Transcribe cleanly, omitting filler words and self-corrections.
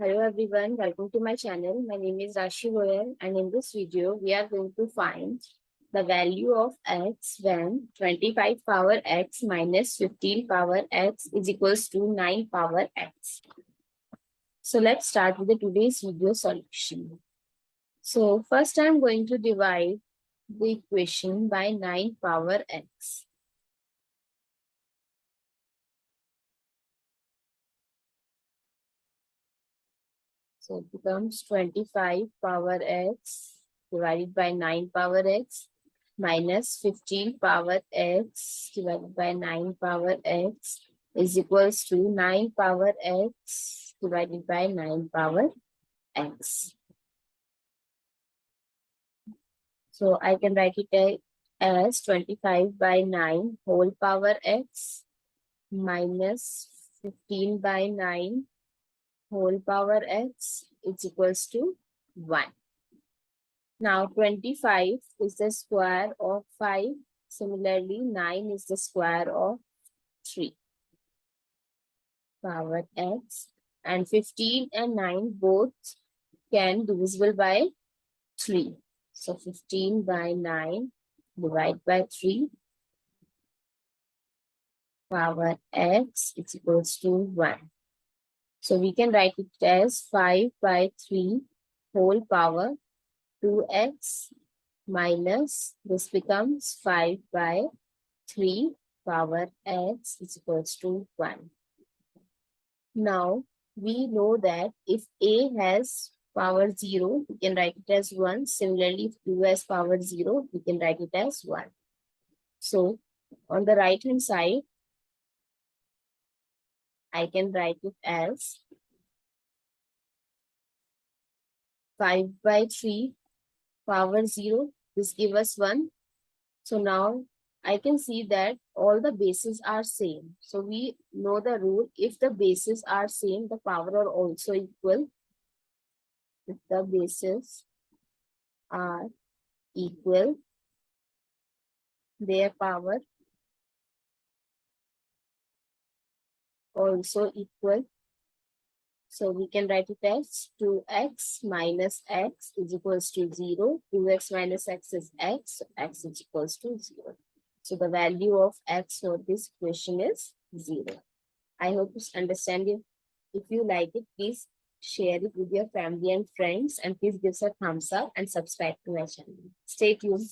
Hello everyone, welcome to my channel. My name is Rashi Goel, and in this video we are going to find the value of x when 25 power x minus 15 power x is equals to 9 power x. So let's start with the today's video solution. So first I'm going to divide the equation by 9 power x. So it becomes 25 power x divided by 9 power x minus 15 power x divided by 9 power x is equals to 9 power x divided by 9 power x. So I can write it as 25 by 9 whole power x minus 15 by 9 whole power x is equals to 1. Now 25 is the square of 5. Similarly, 9 is the square of 3 power x. And 15 and 9 both can divisible by 3. So 15 by 9 divided by 3 power x is equals to 1. So we can write it as 5 by 3 whole power 2x minus this becomes 5 by 3 power x is equals to 1. Now we know that if a has power 0, we can write it as 1. Similarly, if 2 has power 0, we can write it as 1. So on the right hand side, I can write it as 5 by 3 power 0. This gives us 1. So now I can see that all the bases are same. So we know the rule. If the bases are same, the power are also equal. If the bases are equal, their power also equal. So we can write it as 2x minus x is equals to 0. 2x minus x is x, so x is equals to 0. So the value of x for this equation is 0. I hope you understand it. If you like it, please share it with your family and friends, and please give us a thumbs up and subscribe to my channel. Stay tuned.